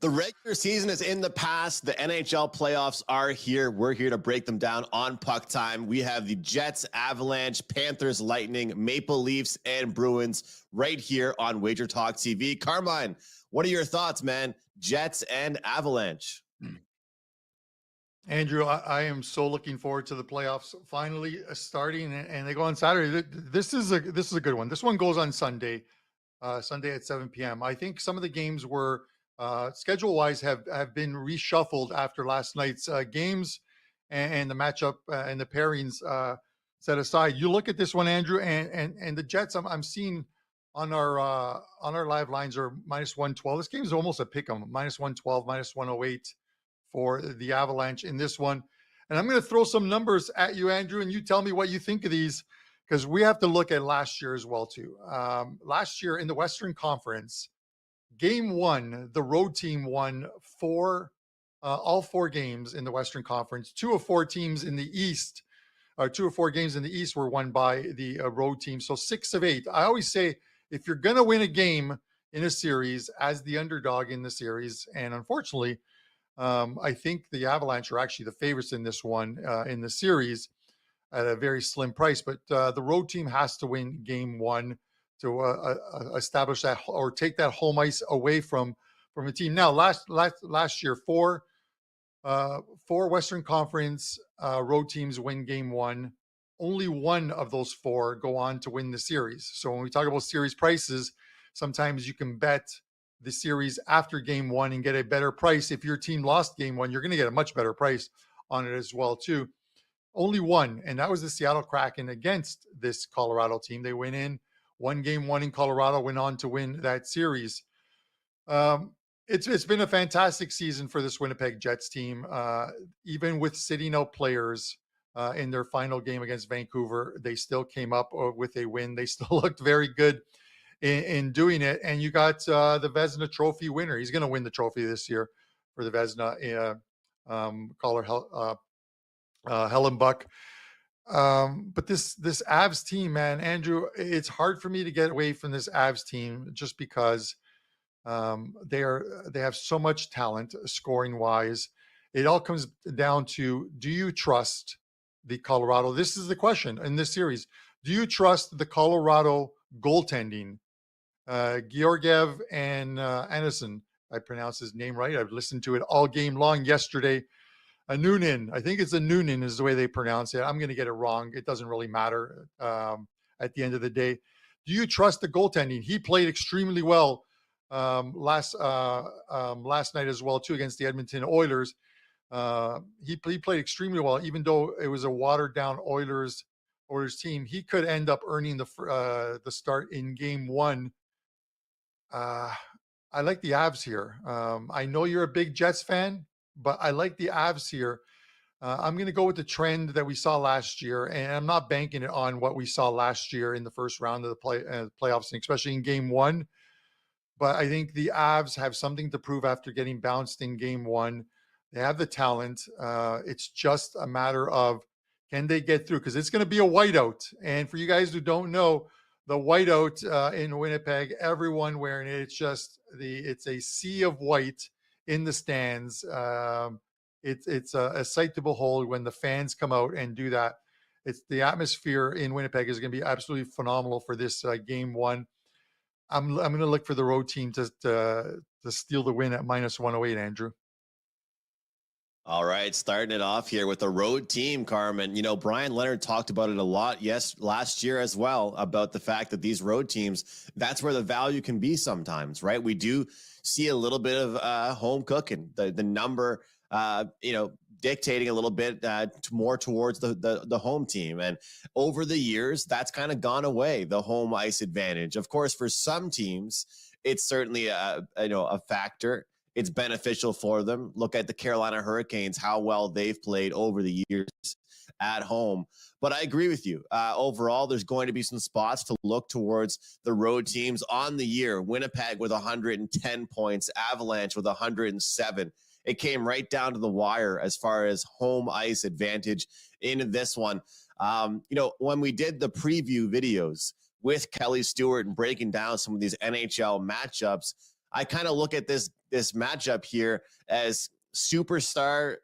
The regular season is in the past. The NHL playoffs are here. We're here to break them down on Puck Time. We have the Jets, Avalanche, Panthers, Lightning, Maple Leafs, and Bruins right here on WagerTalk TV. Carmine, what are your thoughts, man? Jets and Avalanche. Andrew, I am so looking forward to the playoffs finally starting, and they go on Saturday. This is a good one. This one goes on Sunday, Sunday at 7 p.m. I think some of the games were schedule-wise have been reshuffled after last night's games and the matchup and the pairings set aside. You look at this one, Andrew, and the Jets. I'm seeing on our live lines are -112. This game is almost a pick 'em, -112, -108 for the Avalanche in this one. And I'm going to throw some numbers at you, Andrew, and you tell me what you think of these, because we have to look at last year as well, too. Last year in the Western Conference, Game 1, the road team won all four games in the Western Conference. 2 of 4 teams in the East, 2 of 4 games in the East were won by the road team. So 6 of 8. I always say, if you're going to win a game in a series as the underdog in the series, and unfortunately, I think the Avalanche are actually the favorites in this one in the series at a very slim price. But the road team has to win Game 1 to establish that or take that home ice away from a team. Now, last year, four Western Conference road teams win Game 1. Only one of those 4 go on to win the series. So when we talk about series prices, sometimes you can bet the series after Game 1 and get a better price. If your team lost Game 1, you're going to get a much better price on it as well, too. Only one, and that was the Seattle Kraken against this Colorado team. They went in, won Game 1 in Colorado, went on to win that series. It's been a fantastic season for this Winnipeg Jets team. Even with sitting out players in their final game against Vancouver, they still came up with a win. They still looked very good in doing it. And you got the Vezina Trophy winner. He's going to win the trophy this year for the Vezina, Hellenbuck. But this Avs team, man, Andrew, it's hard for me to get away from this Avs team just because they have so much talent scoring wise. It all comes down to, do you trust the Colorado? This is the question in this series. Do you trust the Colorado goaltending? Georgiev and Anderson, I pronounced his name right. I've listened to it all game long yesterday. Noonan, I think it's a Noonan is the way they pronounce it. I'm going to get it wrong. It doesn't really matter at the end of the day. Do you trust the goaltending? He played extremely well last night as well, too, against the Edmonton Oilers. He played extremely well, even though it was a watered-down Oilers team. He could end up earning the start in Game 1. I like the Avs here. I know you're a big Jets fan, but I like the Avs here. I'm going to go with the trend that we saw last year, and I'm not banking it on what we saw last year in the first round of the playoffs, especially in Game 1. But I think the Avs have something to prove after getting bounced in Game 1. They have the talent. It's just a matter of, can they get through? Because it's going to be a whiteout. And for you guys who don't know, the whiteout in Winnipeg, everyone wearing it. It's a sea of white in the stands. It's a sight to behold when the fans come out and do that. It's the atmosphere in Winnipeg is going to be absolutely phenomenal for this Game 1. I'm going to look for the road team to steal the win at -108, Andrew. All right, starting it off here with the road team, Carmen. You know, Brian Leonard talked about it a lot, last year as well, about the fact that these road teams, that's where the value can be sometimes, right? We do see a little bit of home cooking, the number, dictating a little bit more towards the home team. And over the years, that's kind of gone away, the home ice advantage. Of course, for some teams, it's certainly a factor. It's beneficial for them. Look at the Carolina Hurricanes, how well they've played over the years at home. But I agree with you. Overall, there's going to be some spots to look towards the road teams on the year. Winnipeg with 110 points, Avalanche with 107. It came right down to the wire as far as home ice advantage in this one. When we did the preview videos with Kelly Stewart and breaking down some of these NHL matchups, I kind of look at this matchup here as a superstar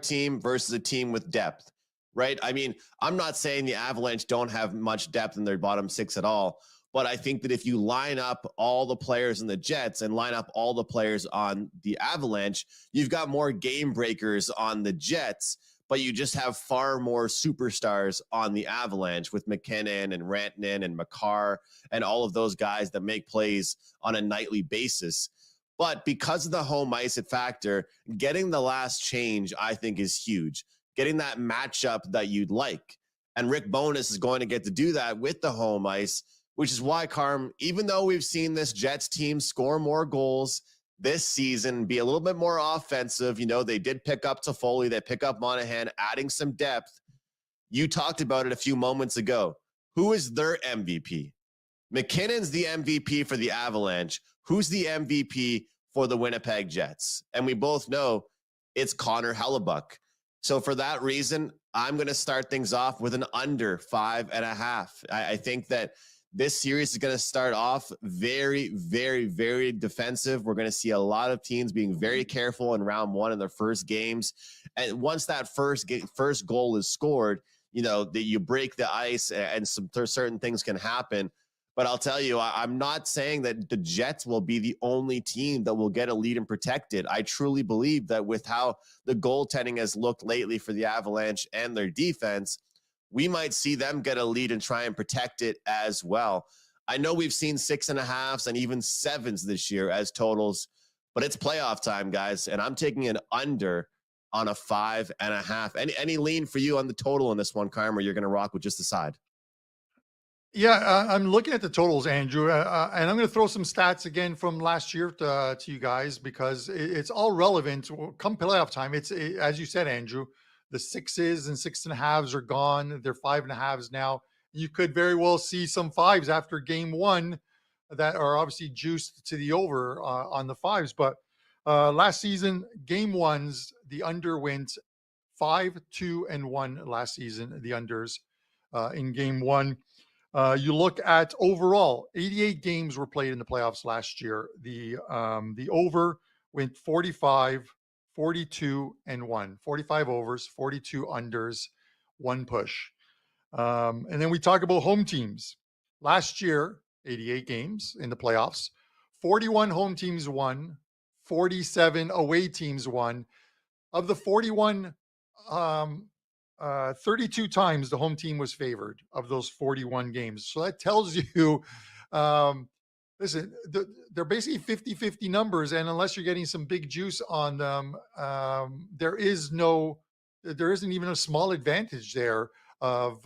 team versus a team with depth, right? I mean, I'm not saying the Avalanche don't have much depth in their bottom six at all, but I think that if you line up all the players in the Jets and line up all the players on the Avalanche, you've got more game breakers on the Jets, but you just have far more superstars on the Avalanche with McKinnon and Rantanen and Makar and all of those guys that make plays on a nightly basis. But because of the home ice factor, getting the last change, I think, is huge. Getting that matchup that you'd like. And Rick Bowness is going to get to do that with the home ice, which is why, Carm, even though we've seen this Jets team score more goals this season, be a little bit more offensive, you know, they did pick up Toffoli, they pick up Monahan, adding some depth. You talked about it a few moments ago. Who is their MVP? McKinnon's the MVP for the Avalanche. Who's the MVP for the Winnipeg Jets? And we both know it's Connor Hellebuck. So for that reason, I'm going to start things off with an under 5.5. I think that this series is going to start off very, very, very defensive. We're going to see a lot of teams being very careful in round one in their first games. And once that first goal is scored, you know, that you break the ice and some certain things can happen. But I'll tell you, I'm not saying that the Jets will be the only team that will get a lead and protect it. I truly believe that with how the goaltending has looked lately for the Avalanche and their defense, we might see them get a lead and try and protect it as well. I know we've seen 6.5s and even 7s this year as totals, but it's playoff time, guys, and I'm taking an under on a 5.5. Any lean for you on the total in this one, Carm, or you're going to rock with just the side? Yeah, I'm looking at the totals, Andrew, and I'm going to throw some stats again from last year to you guys because it's all relevant. Come playoff time, as you said, Andrew, the 6s and 6.5s are gone. They're 5.5s now. You could very well see some 5s after game one that are obviously juiced to the over on the 5s. But last season, game ones, the under went 5-2-1 last season, the unders in game one. You look at overall, 88 games were played in the playoffs last year. The over went 45, 42-1, 45 overs, 42 unders, 1 push. And then we talk about home teams. Last year, 88 games in the playoffs, 41 home teams won, 47 away teams won. Of the 41, 32 times the home team was favored of those 41 games. So that tells you, listen, they're basically 50-50 numbers. And unless you're getting some big juice on them, there isn't even a small advantage there of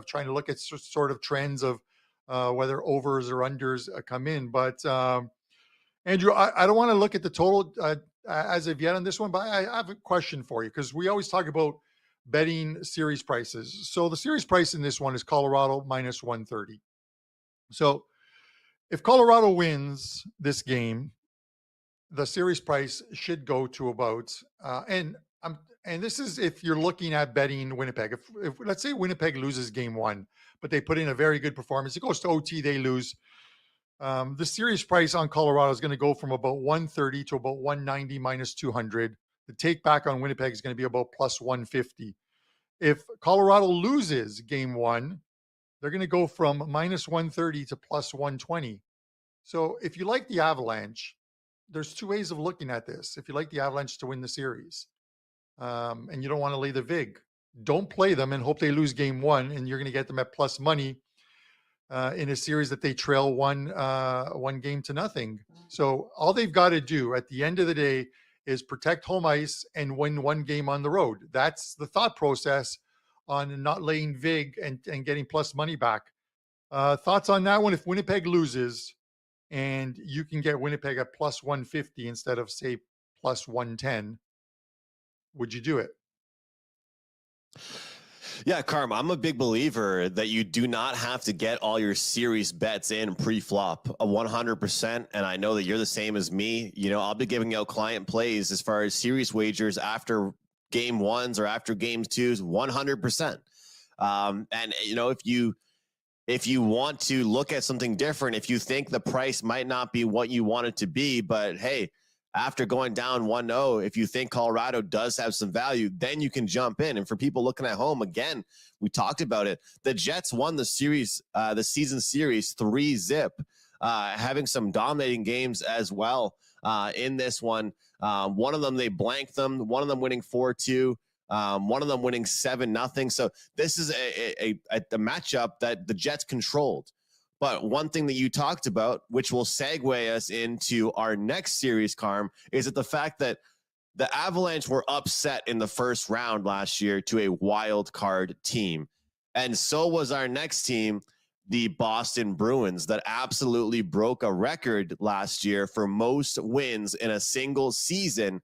trying to look at sort of trends of whether overs or unders come in. But Andrew, I don't want to look at the total as of yet on this one, but I have a question for you because we always talk about betting series prices. So the series price in this one is Colorado minus 130. So if Colorado wins this game, the series price should go to about and this is if you're looking at betting Winnipeg. If let's say Winnipeg loses game one, but they put in a very good performance, it goes to OT, they lose. The series price on Colorado is going to go from about 130 to about 190 minus 200. The take back on Winnipeg is going to be about plus 150. If Colorado loses game one, they're going to go from minus 130 to plus 120. So if you like the Avalanche, there's 2 ways of looking at this. If you like the Avalanche to win the series and you don't want to lay the VIG, don't play them and hope they lose game one and you're going to get them at plus money in a series that they trail one game to nothing. So all they've got to do at the end of the day is protect home ice and win one game on the road. That's the thought process on not laying VIG and getting plus money back. Thoughts on that one? If Winnipeg loses and you can get Winnipeg at plus 150 instead of say plus 110, would you do it? Yeah, Carm, I'm a big believer that you do not have to get all your series bets in pre-flop 100%. And I know that you're the same as me. You know, I'll be giving out client plays as far as series wagers after game ones or after game twos, 100%. And, you know, if if you want to look at something different, if you think the price might not be what you want it to be, but hey, after going down 1-0, if you think Colorado does have some value, then you can jump in. And for people looking at home, again, we talked about it. The Jets won the series, the season series 3-0, having some dominating games as well in this one. One of them, they blanked them. One of them winning 4-2. One of them winning 7-0. So this is a matchup that the Jets controlled. But one thing that you talked about, which will segue us into our next series, Carm, is that the fact that the Avalanche were upset in the first round last year to a wild card team. And so was our next team, the Boston Bruins, that absolutely broke a record last year for most wins in a single season.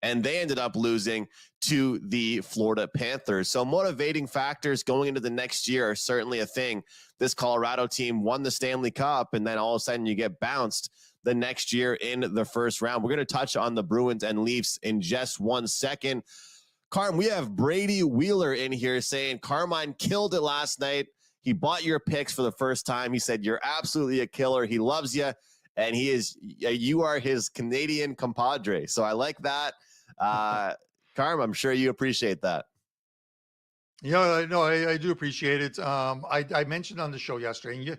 And they ended up losing to the Florida Panthers. So motivating factors going into the next year are certainly a thing. This Colorado team won the Stanley Cup, and then all of a sudden you get bounced the next year in the first round. We're going to touch on the Bruins and Leafs in just 1 second. Carm, we have Brady Wheeler in here saying Carmine killed it last night. He bought your picks for the first time. He said, you're absolutely a killer. He loves you. And you are his Canadian compadre. So I like that. Carm, I'm sure you appreciate that. Yeah, no, I do appreciate it. I mentioned on the show yesterday, and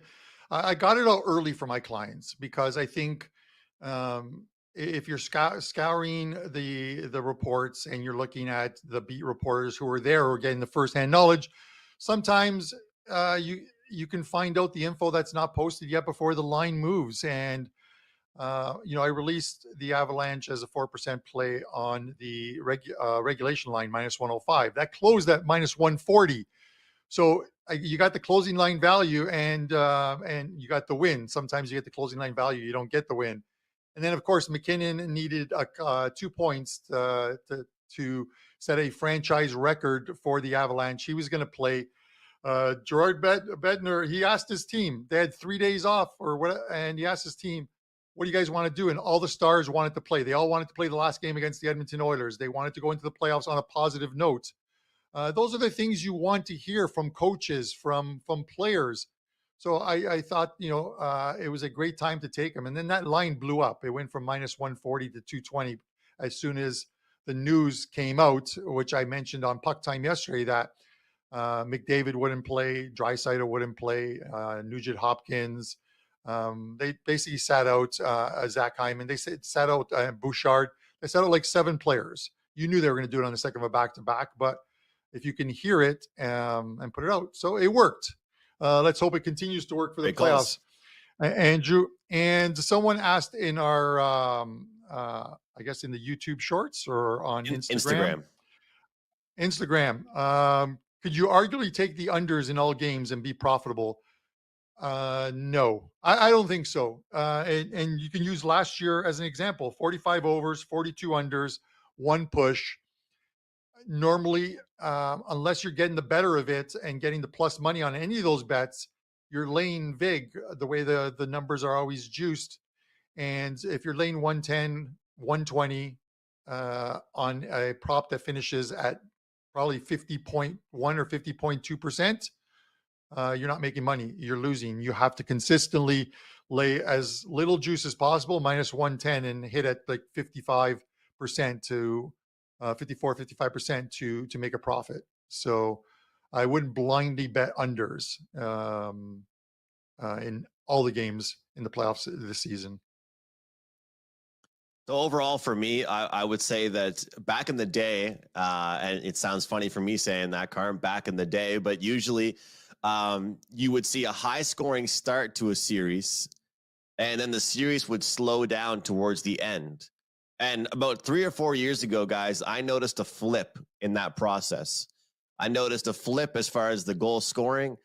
I got it out early for my clients because I think if you're scouring the reports and you're looking at the beat reporters who are there or getting the firsthand knowledge, sometimes you can find out the info that's not posted yet before the line moves. And I released the Avalanche as a 4% play on the regulation line -105. That closed at -140. So you got the closing line value and you got the win. Sometimes you get the closing line value, you don't get the win. And then of course McKinnon needed 2 points to set a franchise record for the Avalanche. He was going to play. Gerard Bednar, he asked his team. They had 3 days off or what, and he asked his team, what do you guys want to do? And all the stars wanted to play. They all wanted to play the last game against the Edmonton Oilers. They wanted to go into the playoffs on a positive note. Those are the things you want to hear from coaches, from players. So I thought, it was a great time to take them. And then that line blew up. It went from -140 to 220 as soon as the news came out, which I mentioned on PuckTime yesterday, that McDavid wouldn't play, Draisaitl wouldn't play, Nugent Hopkins. They basically sat out Zach Hyman. They sat out Bouchard. They sat out like 7 players. You knew they were going to do it on the second of a back-to-back, but if you can hear it and put it out. So it worked. Let's hope it continues to work for the playoffs. Andrew, and someone asked in our, I guess in the YouTube shorts or on Instagram. Could you arguably take the unders in all games and be profitable? No, I don't think so. And you can use last year as an example: 45 overs, 42 unders, 1 push. Normally, unless you're getting the better of it and getting the plus money on any of those bets, you're laying vig the way the numbers are always juiced. And if you're laying 110, 120 on a prop that finishes at probably 50.1 or 50.2%, you're not making money. You're losing. You have to consistently lay as little juice as possible, -110, and hit at like 55% to 54, 55% to make a profit. So I wouldn't blindly bet unders in all the games in the playoffs this season. So overall, for me, I would say that back in the day, and it sounds funny for me saying that, Carm, back in the day, but usually you would see a high-scoring start to a series, and then the series would slow down towards the end. And about 3 or 4 years ago, guys, I noticed a flip in that process. I noticed a flip as far as the goal scoring,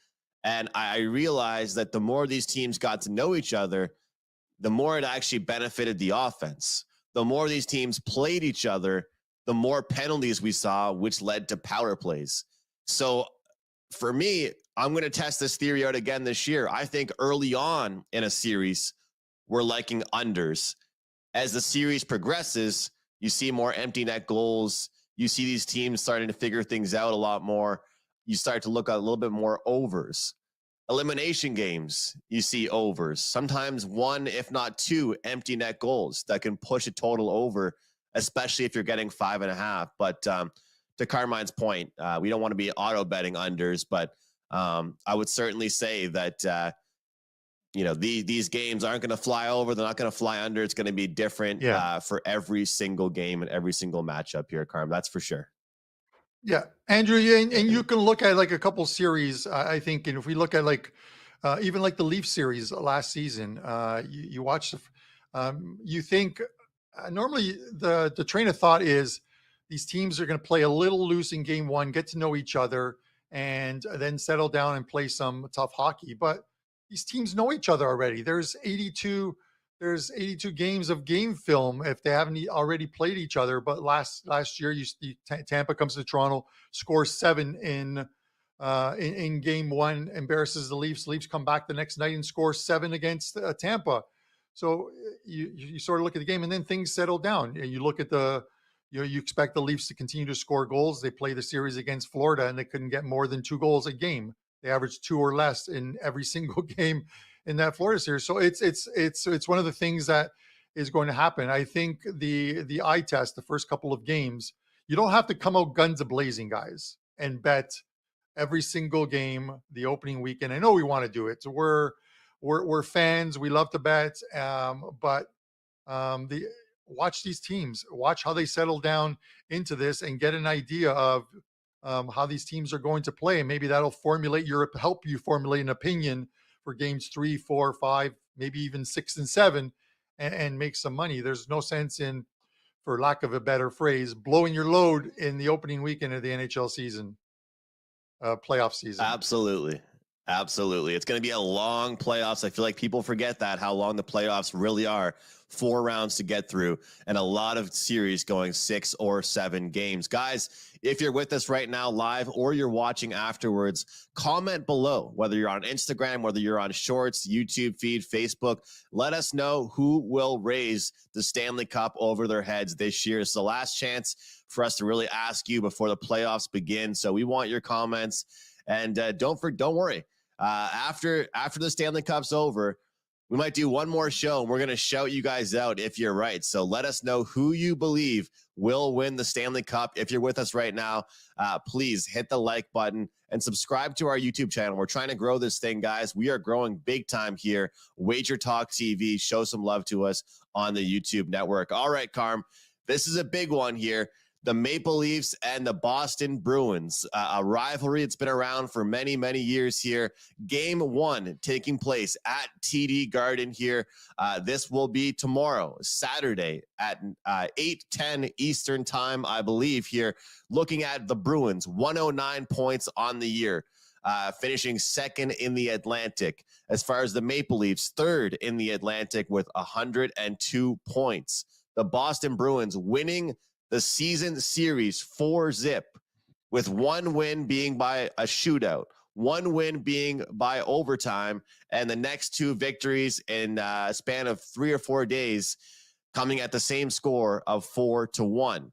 and I realized that the more these teams got to know each other, the more it actually benefited the offense. The more these teams played each other, the more penalties we saw, which led to power plays. So for me, I'm going to test this theory out again this year. I think early on in a series, we're liking unders. As the series progresses, you see more empty net goals. You see these teams starting to figure things out a lot more. You start to look at a little bit more overs. Elimination games, you see overs, sometimes one, if not two, empty net goals that can push a total over, especially if you're getting 5.5. But to Carmine's point, we don't want to be auto betting unders, but I would certainly say that these games aren't going to fly over. They're not going to fly under. It's going to be different Yeah. for every single game and every single matchup here, Carm. That's for sure. Yeah, Andrew, and you can look at like a couple series. I think, and if we look at like even like the Leaf series last season, you watch you think normally the train of thought is these teams are going to play a little loose in game one, get to know each other, and then settle down and play some tough hockey. But these teams know each other already. There's 82 games of game film if they haven't already played each other. But last year, Tampa comes to Toronto, scores 7 in game one, embarrasses the Leafs. Leafs come back the next night and score 7 against Tampa. So you sort of look at the game, and then things settle down. You look at you expect the Leafs to continue to score goals. They play the series against Florida, and they couldn't get more than 2 goals a game. They averaged 2 or less in every single game in that Florida series. So it's one of the things that is going to happen. I think the eye test, the first couple of games, you don't have to come out guns a blazing, guys, and bet every single game the opening weekend. I know we want to do it. So we're fans. We love to bet, but the watch these teams, watch how they settle down into this, and get an idea of how these teams are going to play, and maybe that'll help you formulate an opinion for games 3, 4, 5, maybe even 6 and 7, and make some money. There's no sense in, for lack of a better phrase, blowing your load in the opening weekend of the NHL season, playoff season. Absolutely. Absolutely. It's going to be a long playoffs. I feel like people forget that, how long the playoffs really are. 4 rounds to get through, and a lot of series going 6 or 7 games. Guys, if you're with us right now live or you're watching afterwards, comment below, whether you're on Instagram, whether you're on Shorts, YouTube feed, Facebook. Let us know who will raise the Stanley Cup over their heads this year. It's the last chance for us to really ask you before the playoffs begin. So we want your comments. And don't worry. After the Stanley Cup's over, we might do one more show, and we're going to shout you guys out if you're right. So let us know who you believe will win the Stanley Cup. If you're with us right now, please hit the like button and subscribe to our YouTube channel. We're trying to grow this thing, guys. We are growing big time here. WagerTalk TV. Show some love to us on the YouTube network. All right, Carm, this is a big one here. The Maple Leafs and the Boston Bruins, a rivalry that's been around for many, many years here. Game 1 taking place at TD Garden here. This will be tomorrow, Saturday at 8:10 Eastern time, I believe here. Looking at the Bruins, 109 points on the year, finishing second in the Atlantic. As far as the Maple Leafs, third in the Atlantic with 102 points. The Boston Bruins winning the season series 4-0, with 1 win being by a shootout, 1 win being by overtime, and the next 2 victories in a span of 3 or 4 days coming at the same score of 4-1.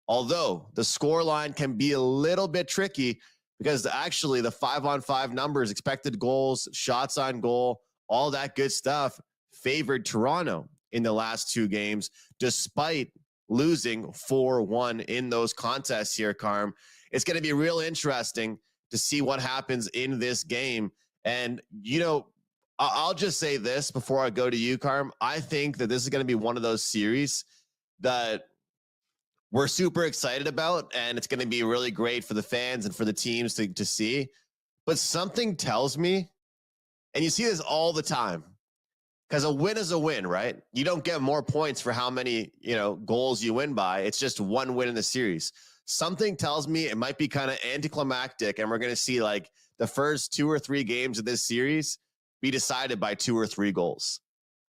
Although the score line can be a little bit tricky, because actually the 5-on-5 numbers, expected goals, shots on goal, all that good stuff favored Toronto in the last 2 games, despite losing 4-1 in those contests here, Carm. It's going to be real interesting to see what happens in this game. And, I'll just say this before I go to you, Carm. I think that this is going to be one of those series that we're super excited about, and it's going to be really great for the fans and for the teams to see. But something tells me, and you see this all the time, because a win is a win, right? You don't get more points for how many, goals you win by. It's just 1 win in the series. Something tells me it might be kind of anticlimactic, and we're going to see like the first 2 or 3 games of this series be decided by 2 or 3 goals.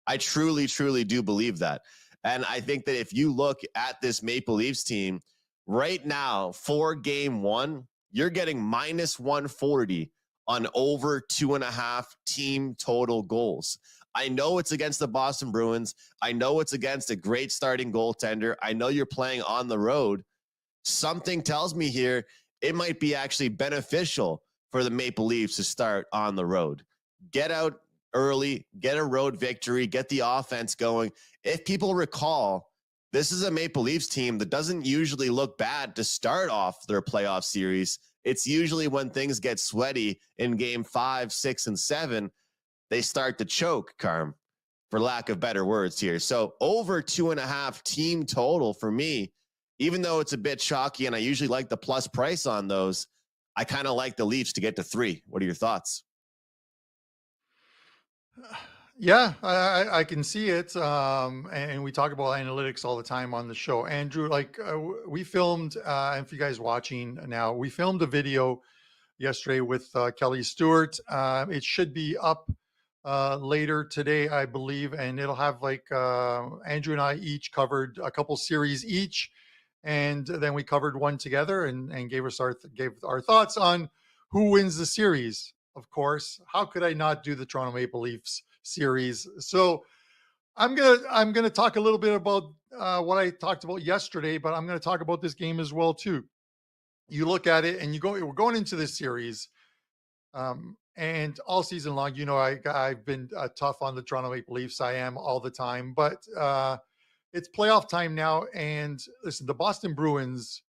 I truly, truly do believe that. And I think that if you look at this Maple Leafs team right now for game 1, you're getting minus 140 on over 2.5 team total goals. I know it's against the Boston Bruins. I know it's against a great starting goaltender. I know you're playing on the road. Something tells me here it might be actually beneficial for the Maple Leafs to start on the road. Get out early, get a road victory, get the offense going. If people recall, this is a Maple Leafs team that doesn't usually look bad to start off their playoff series. It's usually when things get sweaty in game 5, 6, and 7, they start to choke, Carm, for lack of better words here. So over 2.5 team total for me, even though it's a bit chalky and I usually like the plus price on those, I kind of like the Leafs to get to 3. What are your thoughts? Yeah, I can see it. And we talk about analytics all the time on the show. Andrew, like we filmed, and if you guys watching now, we filmed a video yesterday with Kelly Stewart. It should be up later today, I believe, and it'll have like Andrew and I each covered a couple series each, and then we covered one together and gave our thoughts on who wins the series. Of course, how could I not do the Toronto Maple Leafs series? So I'm gonna talk a little bit about what I talked about yesterday, but I'm gonna talk about this game as well too. You look at it and we're going into this series. And all season long, I've been tough on the Toronto Maple Leafs. I am all the time, but it's playoff time now. And listen, the Boston Bruins,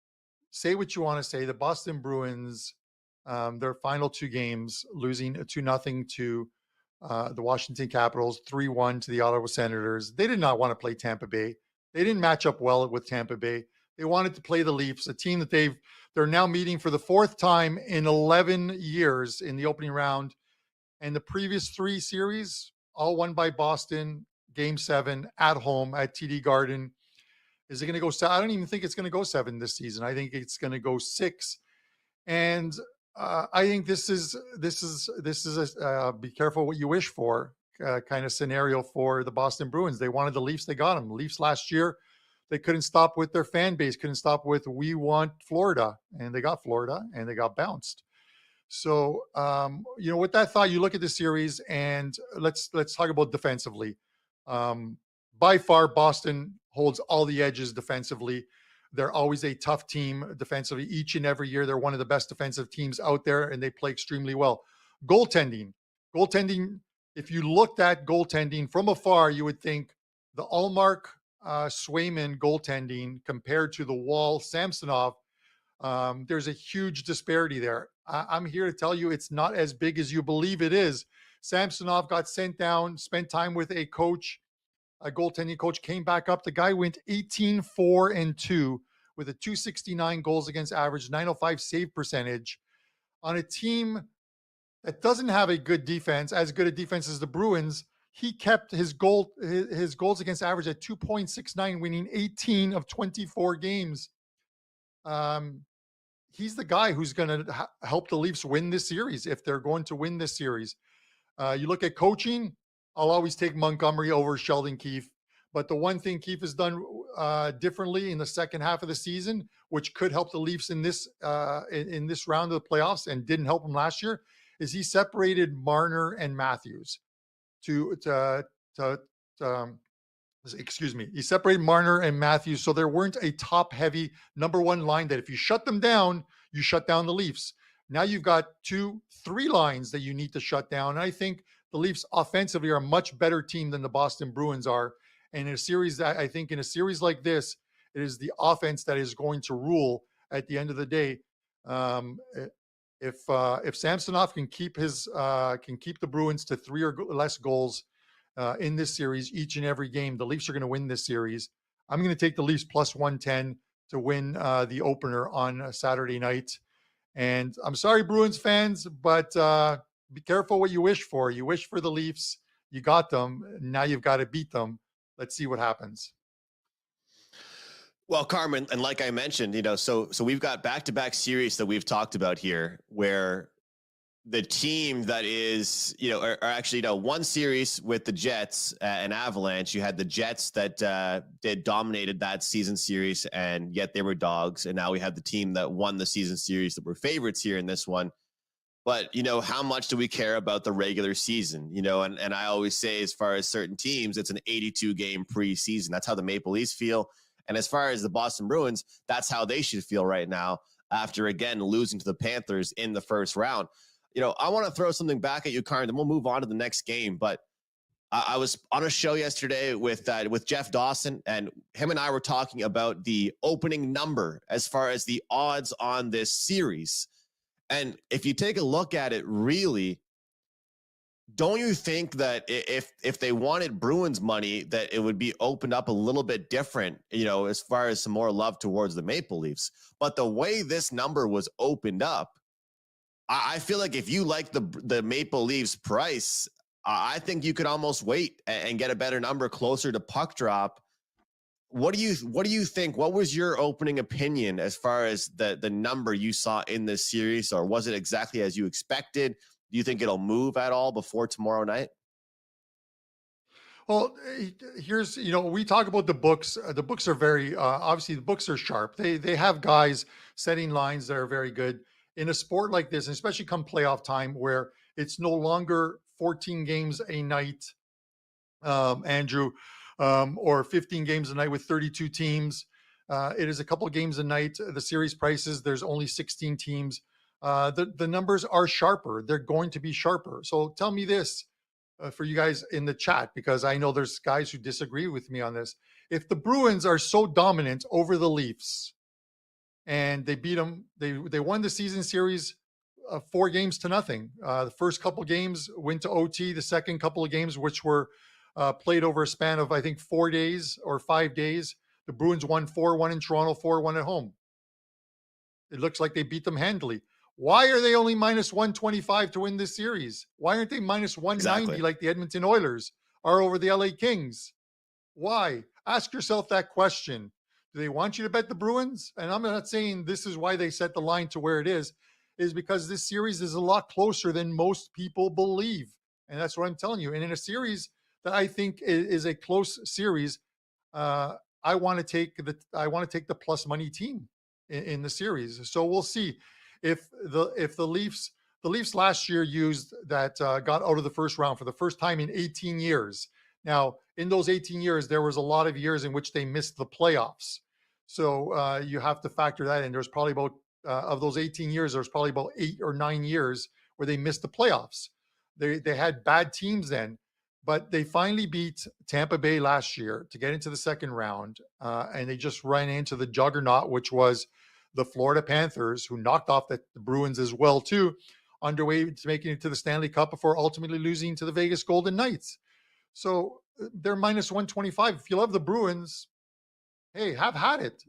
say what you want to say. The Boston Bruins, their final 2 games, losing 2-0 to the Washington Capitals, 3-1 to the Ottawa Senators. They did not want to play Tampa Bay. They didn't match up well with Tampa Bay. They wanted to play the Leafs, a team that they're now meeting for the 4th time in 11 years in the opening round. And the previous 3 series, all won by Boston, game 7 at home at TD Garden. Is it going to go 7? I don't even think it's going to go 7 this season. I think it's going to go 6. And I think this is a be careful what you wish for kind of scenario for the Boston Bruins. They wanted the Leafs, they got them. The Leafs last year, they couldn't stop with their fan base, couldn't stop with we want Florida, and they got Florida and they got bounced. So with that thought, you look at the series and let's talk about defensively. By far, Boston holds all the edges defensively. They're always a tough team defensively. Each and every year, they're one of the best defensive teams out there, and they play extremely well. Goaltending. If you looked at goaltending from afar, you would think the Allmark Swayman goaltending compared to the Wall Samsonov, there's a huge disparity there. I'm here to tell you it's not as big as you believe it is. Samsonov got sent down, spent time with a coach, a goaltending coach, came back up. The guy went 18-4-2 with a 269 goals against average, 905 save percentage on a team that doesn't have a good defense, as good a defense as the Bruins. He kept his goals against average at 2.69, winning 18 of 24 games. He's the guy who's going to help the Leafs win this series if they're going to win this series. You look at coaching, I'll always take Montgomery over Sheldon Keefe. But the one thing Keefe has done differently in the second half of the season, which could help the Leafs in this round of the playoffs and didn't help them last year, is he separated Marner and Matthews. He separated Marner and Matthews, so there weren't a top-heavy number 1 line that if you shut them down, you shut down the Leafs. Now you've got 2, 3 lines that you need to shut down. And I think the Leafs offensively are a much better team than the Boston Bruins are. And in a series like this, it is the offense that is going to rule at the end of the day. If Samsonov can keep the Bruins to 3 or less goals in this series each and every game, the Leafs are going to win this series. I'm going to take the Leafs plus 110 to win the opener on Saturday night. And I'm sorry, Bruins fans, but be careful what you wish for. You wish for the Leafs. You got them. Now you've got to beat them. Let's see what happens. Well, Carmen, and like I mentioned, so we've got back-to-back series that we've talked about here where the team that is, or actually, one series with the Jets and Avalanche, you had the Jets that dominated that season series, and yet they were dogs. And now we have the team that won the season series that were favorites here in this one. But, how much do we care about the regular season? And I always say, as far as certain teams, it's an 82-game preseason. That's how the Maple Leafs feel. And as far as the Boston Bruins, that's how they should feel right now after, again, losing to the Panthers in the first round. I want to throw something back at you, Carm, then we'll move on to the next game. But I was on a show yesterday with Jeff Dawson, and him and I were talking about the opening number as far as the odds on this series. And if you take a look at it, really, don't you think that if they wanted Bruins money, that it would be opened up a little bit different, as far as some more love towards the Maple Leafs? But the way this number was opened up, I feel like if you like the Maple Leafs price, I think you could almost wait and get a better number closer to puck drop. What do you think? What was your opening opinion as far as the number you saw in this series, or was it exactly as you expected? Do you think it'll move at all before tomorrow night? Well, here's, we talk about the books. The books are very, obviously the books are sharp. They have guys setting lines that are very good in a sport like this, and especially come playoff time where it's no longer 14 games a night, Andrew, or 15 games a night with 32 teams. It is a couple of games a night. The series prices, there's only 16 teams. The numbers are sharper. They're going to be sharper. So tell me this, for you guys in the chat, because I know there's guys who disagree with me on this. If the Bruins are so dominant over the Leafs and they beat them, they won the season series 4-0. The first couple games went to OT. The second couple of games, which were played over a span of, I think, 4 days or 5 days, the Bruins won 4-1 in Toronto, 4-1 at home. It looks like they beat them handily. Why are they only minus 125 to win this series? Why aren't they minus 190 Exactly. like the Edmonton Oilers are over the LA Kings? Why? Ask yourself that question. Do they want you to bet the Bruins? And I'm not saying this is why they set the line to where it is because this series is a lot closer than most people believe. And that's what I'm telling you. And in a series that I think is a close series, I want to take the plus money team in the series. So we'll see if the Leafs last year used that got out of the first round for the first time in 18 years. Now, in those 18 years, there was a lot of years in which they missed the playoffs. So you have to factor that in. There's probably about of those 18 years, there's probably about 8 or 9 years where they missed the playoffs. They had bad teams then, but they finally beat Tampa Bay last year to get into the second round, and they just ran into the juggernaut, which was the Florida Panthers, who knocked off the Bruins as well too, on their way to making it to the Stanley Cup before ultimately losing to the Vegas Golden Knights. So they're minus 125. If you love the Bruins, hey, have at it.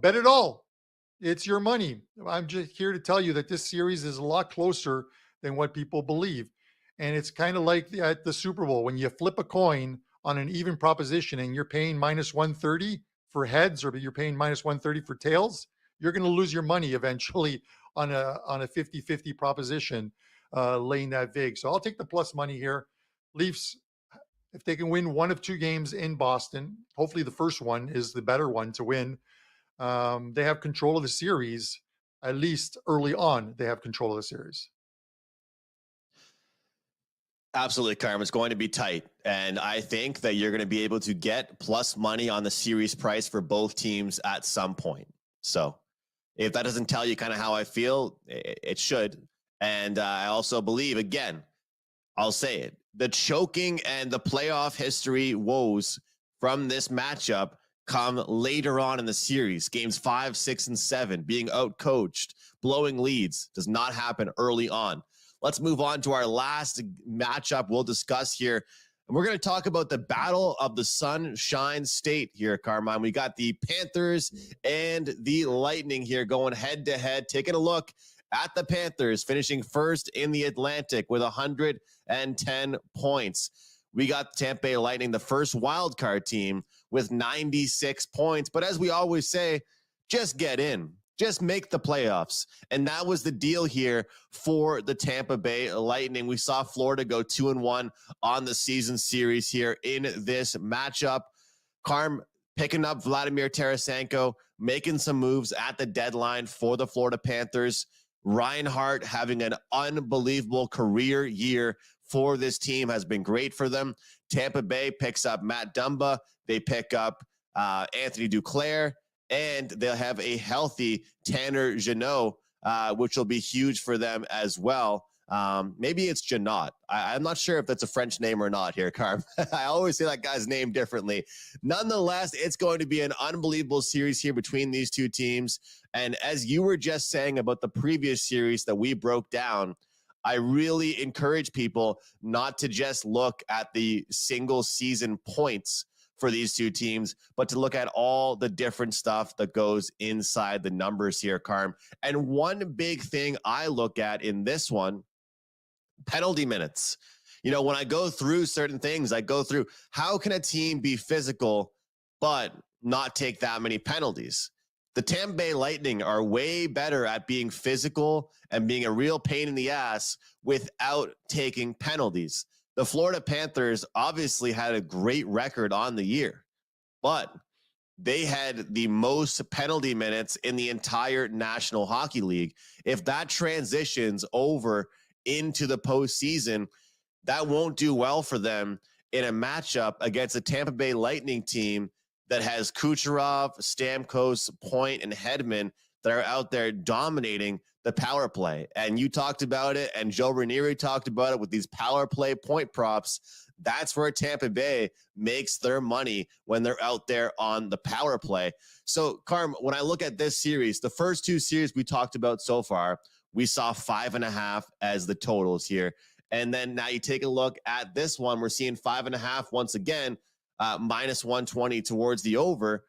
Bet it all. It's your money. I'm just here to tell you that this series is a lot closer than what people believe. And it's kind of like at the Super Bowl, when you flip a coin on an even proposition and you're paying minus 130 for heads, or you're paying minus 130 for tails, you're going to lose your money eventually on a 50-50 proposition, laying that vig. So I'll take the plus money here. Leafs, if they can win one of 2 games in Boston, hopefully the first one is the better one to win. They have control of the series, at least early on. They have control of the series. Absolutely, Carm. It's going to be tight. And I think that you're going to be able to get plus money on the series price for both teams at some point. So if that doesn't tell you kind of how I feel, it should. And I also believe, again, I'll say it, the choking and the playoff history woes from this matchup come later on in the series. Games 5, 6, and 7, being outcoached, blowing leads does not happen early on. Let's move on to our last matchup we'll discuss here. And we're going to talk about the Battle of the Sunshine State here, Carmine. We got the Panthers and the Lightning here going head-to-head, taking a look at the Panthers, finishing first in the Atlantic with 110 points. We got Tampa Bay Lightning, the first wildcard team, with 96 points. But as we always say, just get in. Just make the playoffs. And that was the deal here for the Tampa Bay Lightning. We saw Florida go 2-1 on the season series here in this matchup. Carm picking up Vladimir Tarasenko, making some moves at the deadline for the Florida Panthers. Reinhart having an unbelievable career year for this team has been great for them. Tampa Bay picks up Matt Dumba. They pick up Anthony Duclair. And they'll have a healthy Tanner Jeannot which will be huge for them as well. Maybe it's Janot. I'm not sure if that's a French name or not here, Carm. I always say that guy's name differently. Nonetheless, it's going to be an unbelievable series here between these two teams. And as you were just saying about the previous series that we broke down, I really encourage people not to just look at the single season points for these two teams, but to look at all the different stuff that goes inside the numbers here, Carm. And one big thing I look at in this one, penalty minutes. You know, when I go through certain things, I go through how can a team be physical but not take that many penalties? The Tampa Bay Lightning are way better at being physical and being a real pain in the ass without taking penalties. The Florida Panthers obviously had a great record on the year, but they had the most penalty minutes in the entire National Hockey League. If that transitions over into the postseason, that won't do well for them in a matchup against a Tampa Bay Lightning team that has Kucherov, Stamkos, Point, and Hedman that are out there dominating the power play. And you talked about it, and Joe Ranieri talked about it with these power play point props. That's where Tampa Bay makes their money when they're out there on the power play. So, Carm, when I look at this series, the first two series we talked about so far, we saw 5.5 as the totals here. And then now you take a look at this one, we're seeing 5.5 once again, minus 120 towards the over.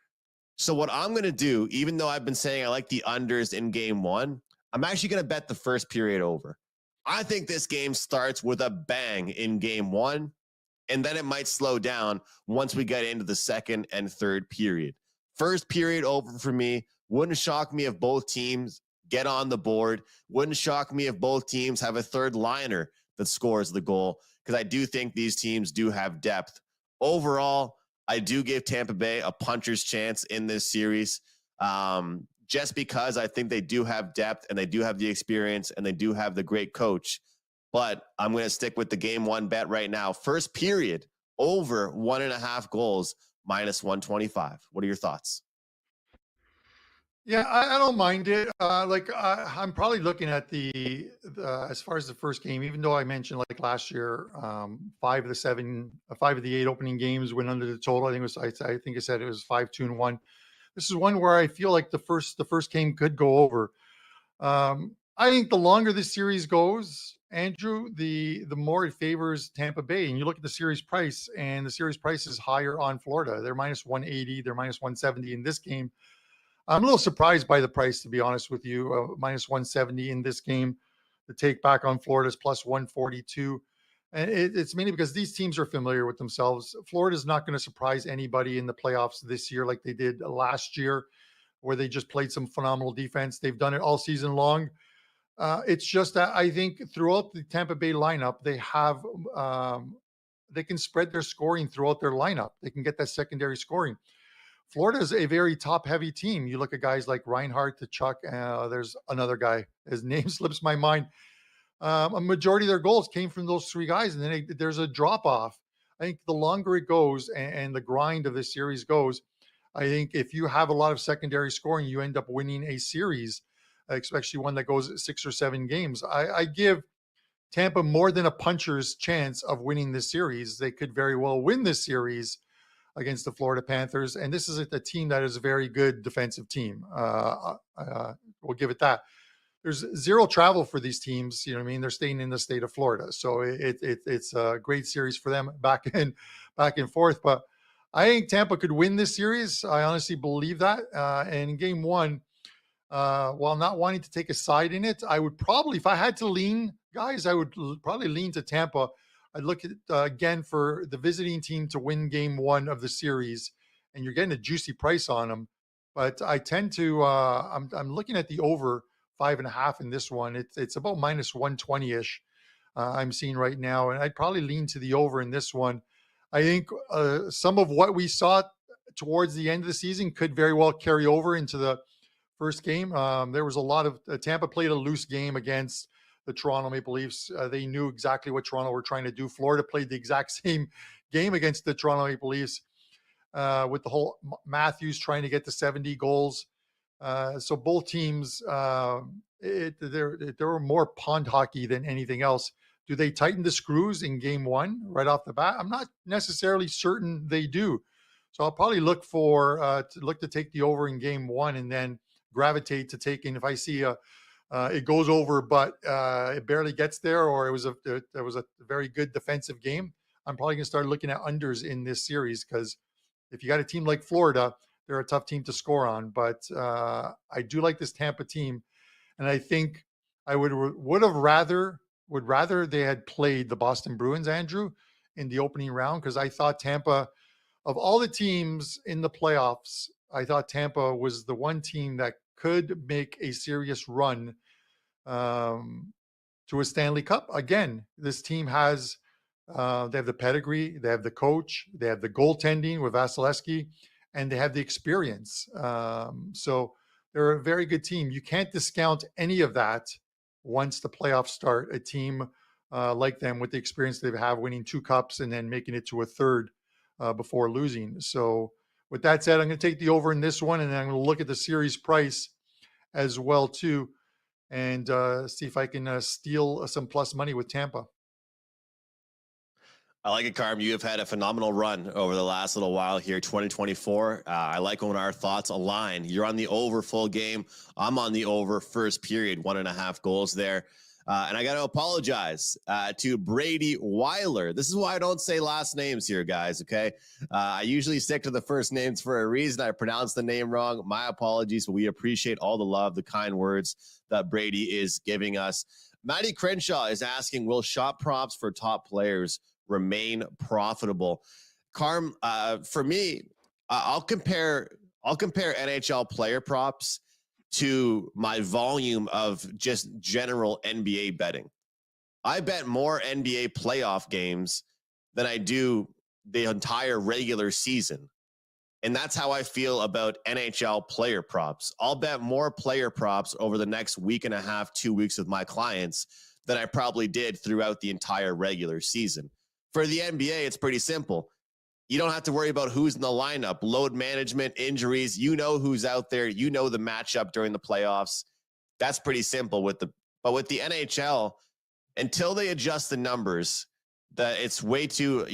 So what I'm going to do, even though I've been saying I like the unders in game one, I'm actually going to bet the first period over. I think this game starts with a bang in game one, and then it might slow down once we get into the second and third period. First period over for me. Wouldn't shock me if both teams get on the board. Wouldn't shock me if both teams have a third liner that scores the goal, because I do think these teams do have depth. Overall, I do give Tampa Bay a puncher's chance in this series, just because I think they do have depth and they do have the experience and they do have the great coach. But I'm going to stick with the game one bet right now. First period, over 1.5 goals, minus 125. What are your thoughts? Yeah, I don't mind it. I'm probably looking at as far as the first game, even though I mentioned like last year, 5 of the 8 opening games went under the total. I think I said it was 5-2-1. This is one where I feel like the first game could go over. I think the longer this series goes, Andrew, the more it favors Tampa Bay. And you look at the series price, and the series price is higher on Florida. They're minus 180, they're minus 170 in this game. I'm a little surprised by the price, to be honest with you. Minus 170 in this game. The take back on Florida's plus 142. And it's mainly because these teams are familiar with themselves. Florida's not going to surprise anybody in the playoffs this year like they did last year, where they just played some phenomenal defense. They've done it all season long. It's just that I think throughout the Tampa Bay lineup, they can spread their scoring throughout their lineup. They can get that secondary scoring. Florida is a very top-heavy team. You look at guys like Reinhardt, Chuck. There's another guy. His name slips my mind. A majority of their goals came from those three guys, and then there's a drop-off. I think the longer it goes and the grind of this series goes, I think if you have a lot of secondary scoring, you end up winning a series, especially one that goes 6 or 7 games. I give Tampa more than a puncher's chance of winning this series. They could very well win this series against the Florida Panthers. And this is a team that is a very good defensive team. We'll give it that. There's zero travel for these teams. You know what I mean? They're staying in the state of Florida. So it's a great series for them back and forth. But I think Tampa could win this series. I honestly believe that. And in game one, while not wanting to take a side in it, I would probably, if I had to lean, guys, I would probably lean to Tampa. I'd look at again for the visiting team to win game one of the series, and you're getting a juicy price on them. But I tend to I'm looking at the over 5.5 in this one. It's about minus 120-ish. I'm seeing right now, and I'd probably lean to the over in this one. I think some of what we saw towards the end of the season could very well carry over into the first game. There was a lot of Tampa played a loose game against the Toronto Maple Leafs. They knew exactly what Toronto were trying to do. Florida played the exact same game against the Toronto Maple Leafs with the whole Matthews trying to get to 70 goals. So both teams there were more pond hockey than anything else. Do they tighten the screws in game one right off the bat? I'm not necessarily certain they do. So I'll probably look to take the over in game one and then gravitate to taking if I see it goes over, but it barely gets there, or there was a very good defensive game. I'm probably going to start looking at unders in this series because if you got a team like Florida, they're a tough team to score on. But I do like this Tampa team, and I think I would rather they had played the Boston Bruins, Andrew, in the opening round because I thought Tampa, of all the teams in the playoffs, I thought Tampa was the one team that could make a serious run um, to a Stanley Cup. Again, this team has they have the pedigree, they have the coach, they have the goaltending with Vasilevsky, and they have the experience. So they're a very good team. You can't discount any of that once the playoffs start. A team like them with the experience they have, winning two cups and then making it to a third before losing. So with that said, I'm going to take the over in this one, and then I'm going to look at the series price as well too, and see if I can steal some plus money with Tampa. I like it, Carm. You have had a phenomenal run over the last little while here, 2024. I like when our thoughts align. You're on the over full game. I'm on the over first period, 1.5 goals there. And I got to apologize to Brady Weiler. This is why I don't say last names here, guys, okay? I usually stick to the first names for a reason. I pronounced the name wrong. My apologies, but we appreciate all the love, the kind words that Brady is giving us. Matty Crenshaw is asking, will shot props for top players remain profitable? Carm, for me, I'll compare NHL player props to my volume of just general NBA betting. I bet more NBA playoff games than I do the entire regular season. And that's how I feel about NHL player props. I'll bet more player props over the next week and a half, 2 weeks with my clients than I probably did throughout the entire regular season. For the NBA, it's pretty simple. You don't have to worry about who's in the lineup, load management, injuries. You know who's out there. You know the matchup during the playoffs. That's pretty simple but with the NHL, until they adjust the numbers, that it's way too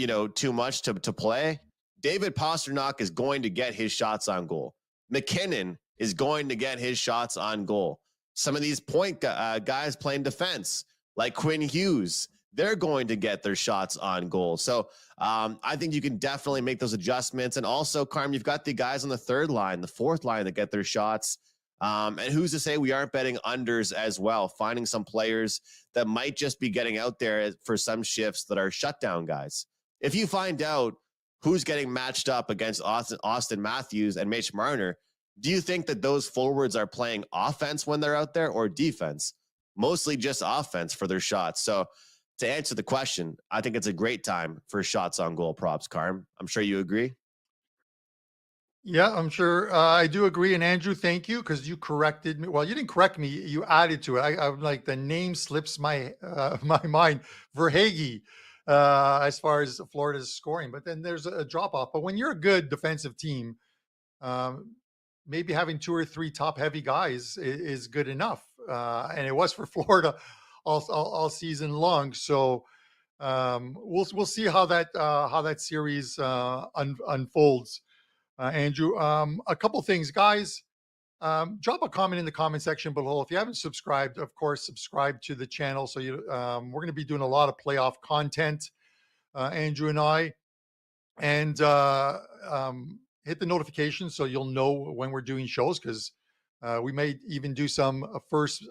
much to play. David Pastrnak is going to get his shots on goal. McKinnon is going to get his shots on goal. Some of these point guys playing defense, like Quinn Hughes, they're going to get their shots on goal. So I think you can definitely make those adjustments. And also, Carm, you've got the guys on the third line, the fourth line that get their shots. And who's to say we aren't betting unders as well, finding some players that might just be getting out there for some shifts that are shutdown guys. If you find out who's getting matched up against Austin Matthews and Mitch Marner, do you think that those forwards are playing offense when they're out there or defense? Mostly just offense for their shots. So to answer the question, I think it's a great time for shots on goal props, Carm. I'm sure you agree. Yeah, I'm sure I do agree. And Andrew, thank you because you corrected me. Well, you didn't correct me; you added to it. I'm like the name slips my my mind. Verhage, as far as Florida's scoring, but then there's a drop off. But when you're a good defensive team, um, maybe having two or three top heavy guys is good enough. And it was for Florida all season long. So we'll see how that series unfolds. Andrew, a couple things, guys. Drop a comment in the comment section below. If you haven't subscribed, of course, subscribe to the channel. So we're going to be doing a lot of playoff content, Andrew and I, and hit the notifications so you'll know when we're doing shows because we may even do some first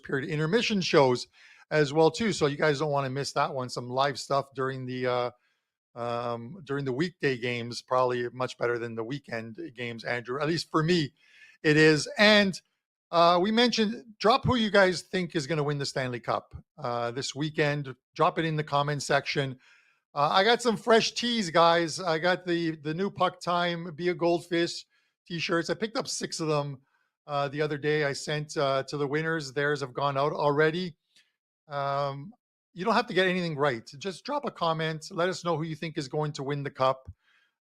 period intermission shows as well too. So you guys don't want to miss that one. Some live stuff during the weekday games, probably much better than the weekend games, Andrew. At least for me, it is. And we mentioned drop who you guys think is going to win the Stanley Cup this weekend. Drop it in the comment section. I got some fresh tees, guys. I got the new PuckTime Be a Goldfish t-shirts. I picked up 6 of them the other day. I sent to the winners. Theirs have gone out already. You don't have to get anything right. Just drop a comment. Let us know who you think is going to win the cup.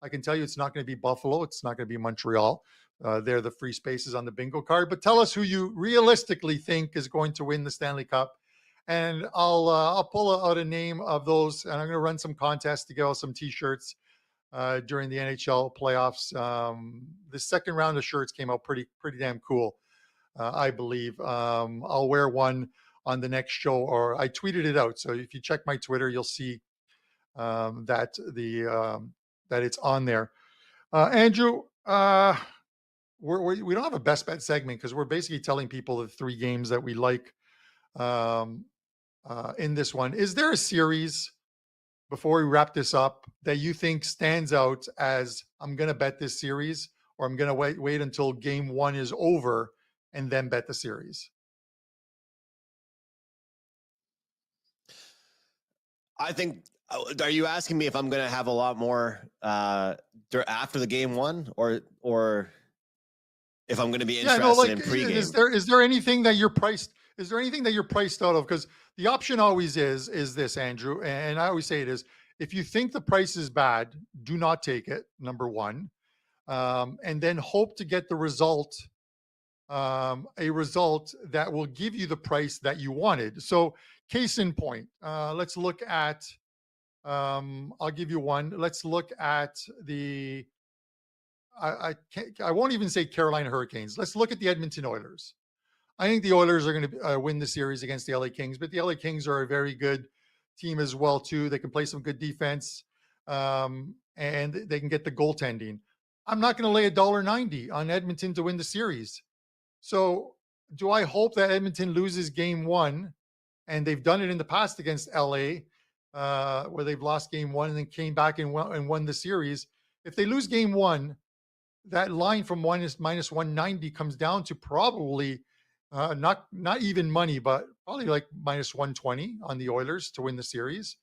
I can tell you it's not going to be Buffalo. It's not going to be Montreal. they're the free spaces on the bingo card. But tell us who you realistically think is going to win the Stanley Cup, and I'll pull out a name of those, and I'm going to run some contests to get out some T-shirts during the NHL playoffs. The second round of shirts came out pretty damn cool, I believe. I'll wear one on the next show, or I tweeted it out. So if you check my Twitter, you'll see that it's on there. Andrew, we don't have a best bet segment because we're basically telling people the three games that we like in this one. Is there a series, before we wrap this up, that you think stands out as, I'm going to bet this series, or I'm going to wait until game one is over and then bet the series? I think, are you asking me if I'm going to have a lot more after the game one, or if I'm going to be interested in pregame? Is there anything that you're priced? Is there anything that you're priced out of? Because the option always is this, Andrew, and I always say it is: if you think the price is bad, do not take it. Number one, and then hope to get the result, a result that will give you the price that you wanted. So, case in point, let's look at. I'll give you one. Let's look at the. I won't even say Carolina Hurricanes. Let's look at the Edmonton Oilers. I think the Oilers are going to win the series against the LA Kings, but the LA Kings are a very good team as well too. They can play some good defense, and they can get the goaltending. I'm not going to lay $1.90 on Edmonton to win the series. So, do I hope that Edmonton loses game one? And they've done it in the past against LA, where they've lost game one and then came back and won the series. If they lose game one, that line from minus 190 comes down to probably not even money, but probably like minus 120 on the Oilers to win the series.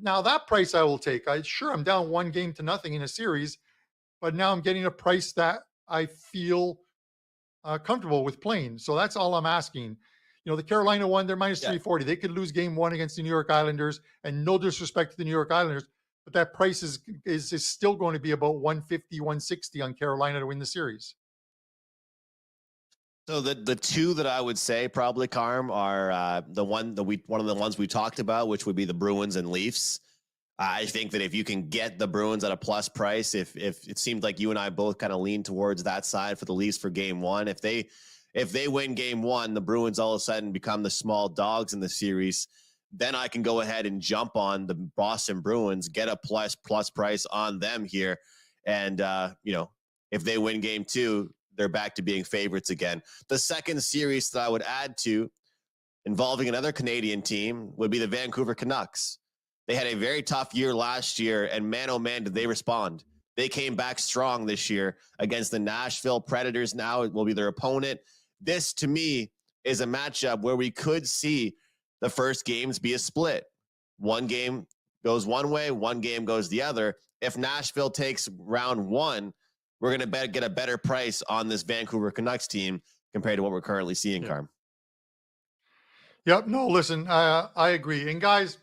Now that price I will take. I'm down 1-0 in a series, but now I'm getting a price that I feel comfortable with playing. So that's all I'm asking. The Carolina one, they're minus 340. They could lose game one against the New York Islanders, and no disrespect to the New York Islanders, but that price is still going to be about 150, 160 on Carolina to win the series. So the two that I would say probably, Carm, are one of the ones we talked about, which would be the Bruins and Leafs. I think that if you can get the Bruins at a plus price, if it seemed like you and I both kind of lean towards that side for the Leafs for game one, if they win game one, the Bruins all of a sudden become the small dogs in the series, then I can go ahead and jump on the Boston Bruins, get a plus price on them here. And, if they win game two, they're back to being favorites again. The second series that I would add to, involving another Canadian team, would be the Vancouver Canucks. They had a very tough year last year, and man, oh man, did they respond. They came back strong this year against the Nashville Predators. Now it will be their opponent. This, to me, is a matchup where we could see the first games be a split. One game goes one way, one game goes the other. If Nashville takes round one, we're going to get a better price on this Vancouver Canucks team compared to what we're currently seeing, Carm. Yep. No, listen, I agree. And guys,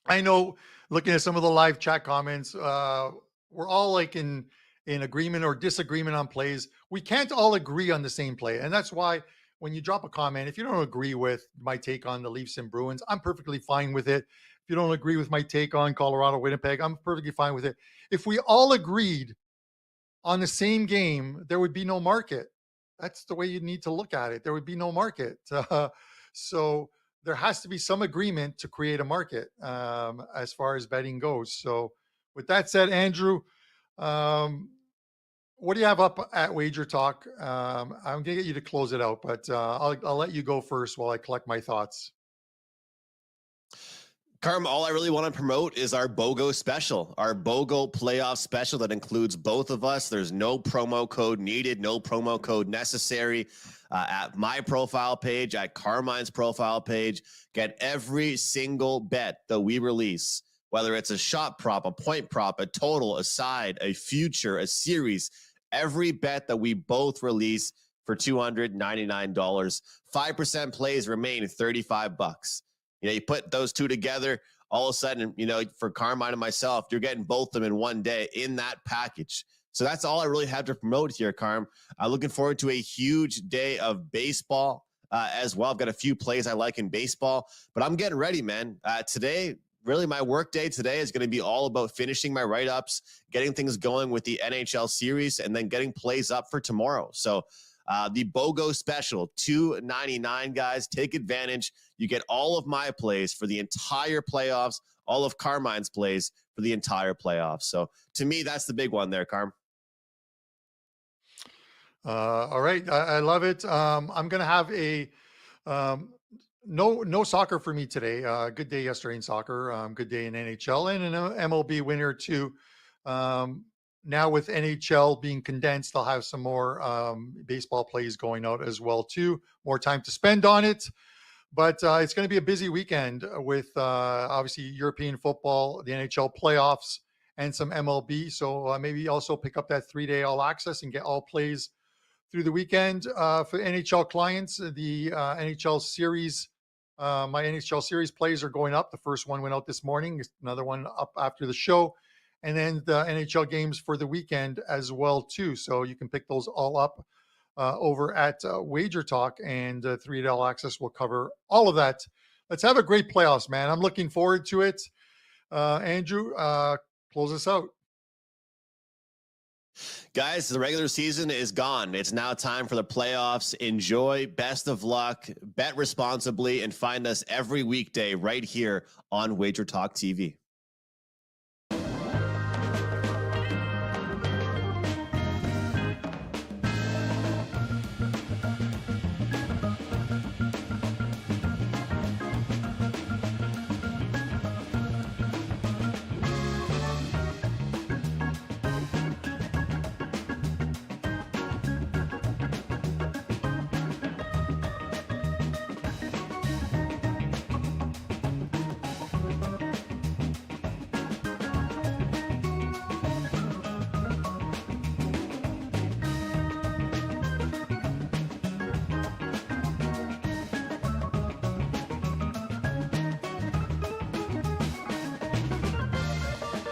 I know, looking at some of the live chat comments, we're all like in agreement or disagreement on plays. We can't all agree on the same play. And that's why when you drop a comment, if you don't agree with my take on the Leafs and Bruins, I'm perfectly fine with it. If you don't agree with my take on Colorado, Winnipeg, I'm perfectly fine with it. If we all agreed on the same game, there would be no market. That's the way you need to look at it. There would be no market. So there has to be some agreement to create a market as far as betting goes. So with that said, Andrew, what do you have up at WagerTalk? I'm going to get you to close it out, but I'll let you go first while I collect my thoughts. Carm, all I really want to promote is our BOGO special, our BOGO playoff special that includes both of us. There's no promo code needed, no promo code necessary. At my profile page, at Carmine's profile page, get every single bet that we release, whether it's a shot prop, a point prop, a total, a side, a future, a series, every bet that we both release for $299. 5% plays remain $35. You put those two together, all of a sudden, for Carmine and myself, you're getting both of them in one day in that package. So that's all I really have to promote here, Carm. Looking forward to a huge day of baseball as well. I've got a few plays I like in baseball, but I'm getting ready, man. Today, really my work day today is going to be all about finishing my write-ups, getting things going with the NHL series, and then getting plays up for tomorrow. So the BOGO special, $2.99, guys. Take advantage. You get all of my plays for the entire playoffs, all of Carmine's plays for the entire playoffs. So to me, that's the big one there, Carm. All right. I love it. I'm going to have a no soccer for me today. Good day yesterday in soccer. Good day in NHL and an MLB winner too. Now with NHL being condensed, I'll have some more baseball plays going out as well too. More time to spend on it. But it's going to be a busy weekend with obviously European football, the NHL playoffs, and some MLB. So maybe also pick up that 3-day all access and get all plays through the weekend. For NHL clients, the NHL series, my NHL series plays are going up. The first one went out this morning. Another one up after the show. And then the NHL games for the weekend as well too. So you can pick those all up over at WagerTalk, and 3-day all access will cover all of that. Let's have a great playoffs, man. I'm looking forward to it. Andrew, close us out. Guys, the regular season is gone. It's now time for the playoffs. Enjoy, best of luck, bet responsibly, and find us every weekday right here on WagerTalk TV.